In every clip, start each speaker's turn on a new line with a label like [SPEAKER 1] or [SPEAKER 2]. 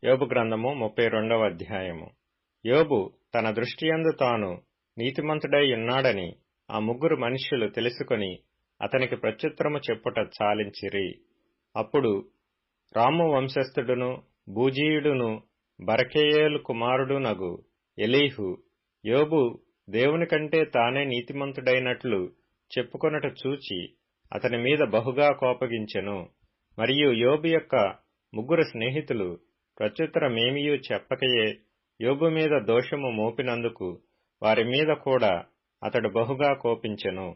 [SPEAKER 1] యోబు గ్రంథము 32వ అధ్యాయము. యోబు తన దృష్టియందు తాను నీతిమంతుడై ఉన్నాడని ఆ ముగ్గురు మనుష్యులు తెలుసుకొని అతనికి ప్రత్యుత్తరము చెప్పుట చాలించిరి. అప్పుడు రాము వంశస్థుడును బూజీయుడును బరకెయేలు కుమారుడునగు ఎలీహు యోబు దేవుని కంటే తానే నీతిమంతుడైనట్లు చెప్పుకొనుట చూచి అతని మీద బహుగా కోపగించెను. మరియు యోబు యొక్క ముగ్గురు స్నేహితులు ప్రత్యుత్తరమేమియూ చెప్పకయే యోబు మీద దోషము మోపినందుకు వారి మీద కూడా అతడు బహుగా కోపించెను.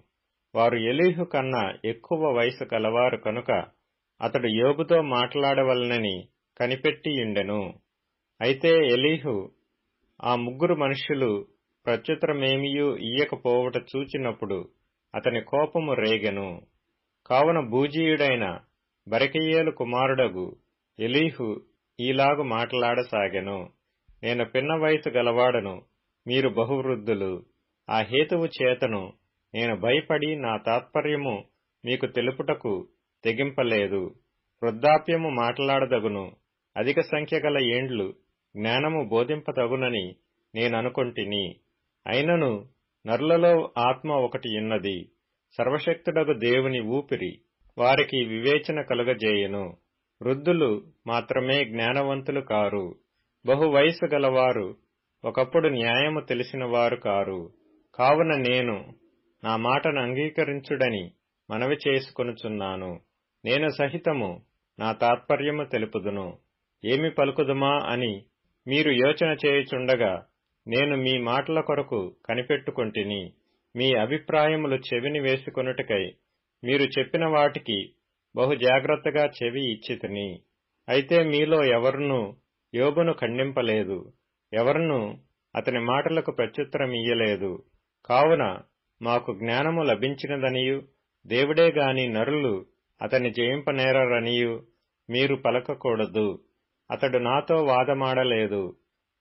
[SPEAKER 1] వారు ఎలీహు కన్నా ఎక్కువ వయసు కలవారు కనుక అతడు యోబుతో మాట్లాడవలనని కనిపెట్టియుండెను. అయితే ఎలీహు ఆ ముగ్గురు మనుష్యులు ప్రత్యుత్తరమేమియూ ఇయ్యకపోవుట చూచినప్పుడు అతని కోపము రేగెను. కావున బూజీయుడైన బరకెయేలు కుమారుడగు ఎలీహు ఈలాగు మాట్లాడసాగెను. నేను పిన్న వయసు గలవాడను, మీరు బహువృద్ధులు. ఆ హేతువు చేతను నేను భయపడి నా తాత్పర్యము మీకు తెలుపుటకు తెగింపలేదు. వృద్ధాప్యము మాట్లాడదగును, అధిక సంఖ్య గల ఏండ్లు జ్ఞానము బోధింపతగునని నేననుకొంటిని. అయినను నరులలో ఆత్మ ఒకటి ఉన్నది, సర్వశక్తుడగు దేవుని ఊపిరి వారికి వివేచన కలుగజేయును. వృద్ధులు మాత్రమే జ్ఞానవంతులు కారు, బహు వయసు గలవారు ఒకప్పుడు న్యాయము తెలిసిన వారు కారు. కావున నేను నా మాటను అంగీకరించుడని మనవి చేసుకొనుచున్నాను. నేను సహితము నా తాత్పర్యము తెలుపుదును. ఏమి పలుకుదుమా అని మీరు యోచన చేయుచుండగా నేను మీ మాటల కొరకు కనిపెట్టుకొంటిని. మీ అభిప్రాయములు చెవిని వేసుకొనుటకై మీరు చెప్పిన వాటికి బహు జాగ్రత్తగా చెవి ఇచ్చితిని. అయితే మీలో ఎవరునూ యోబును ఖండింపలేదు, ఎవరునూ అతని మాటలకు ప్రత్యుత్తరమియ్యలేదు. కావున మాకు జ్ఞానము లభించినదనియు దేవుడే గాని నరులు అతన్ని జయింపనేరరనియు మీరు పలకకూడదు. అతడు నాతో వాదమాడలేదు.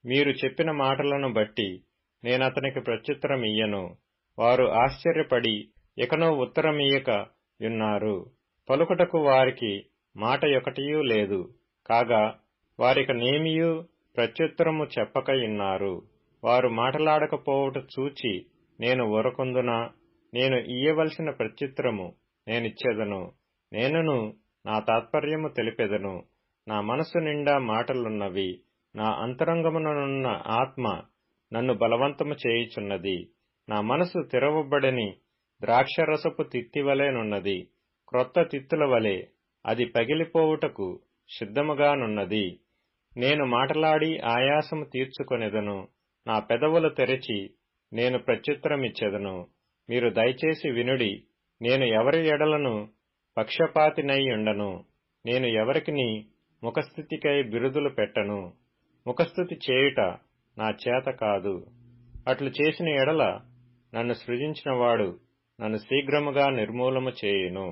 [SPEAKER 1] మీరు చెప్పిన మాటలను బట్టి నేనతనికి ప్రత్యుత్తరమియ్యను. వారు ఆశ్చర్యపడి ఇకనూ ఉత్తరమియ్యక యున్నారు. పలుకుటకు వారికి మాట యొకటియూ లేదు, కాగా వారిక నేమియూ ప్రత్యుత్తరము చెప్పకయున్నారు. వారు మాటలాడకపోవుట చూచి నేను ఊరకొందునా? నేను ఇయ్యవలసిన ప్రత్యుత్తరము నేనిచ్చెదను. నేనును నా తాత్పర్యము తెలిపెదను. నా మనస్సు నిండా మాటలున్నవి, నా అంతరంగముననున్న ఆత్మ నన్ను బలవంతము చేయుచున్నది. నా మనసు తెరవబడని ద్రాక్షరసపు తిత్తివలెనున్నది, క్రొత్త తిత్తుల వలె అది పగిలిపోవుటకు సిద్ధముగానున్నది. నేను మాటలాడి ఆయాసము తీర్చుకొనెదను, నా పెదవులు తెరచి నేను ప్రత్యుత్తరమిచ్చెదను. మీరు దయచేసి వినుడి. నేను ఎవరి ఎడలను పక్షపాతినైయుండను. నేను ఎవరికిని ముఖస్థుతికై బిరుదులు పెట్టను. ముఖస్థుతి చేయుట నా చేత కాదు. అట్లు చేసిన ఎడల నన్ను సృజించినవాడు నన్ను శీఘ్రముగా నిర్మూలము చేయును.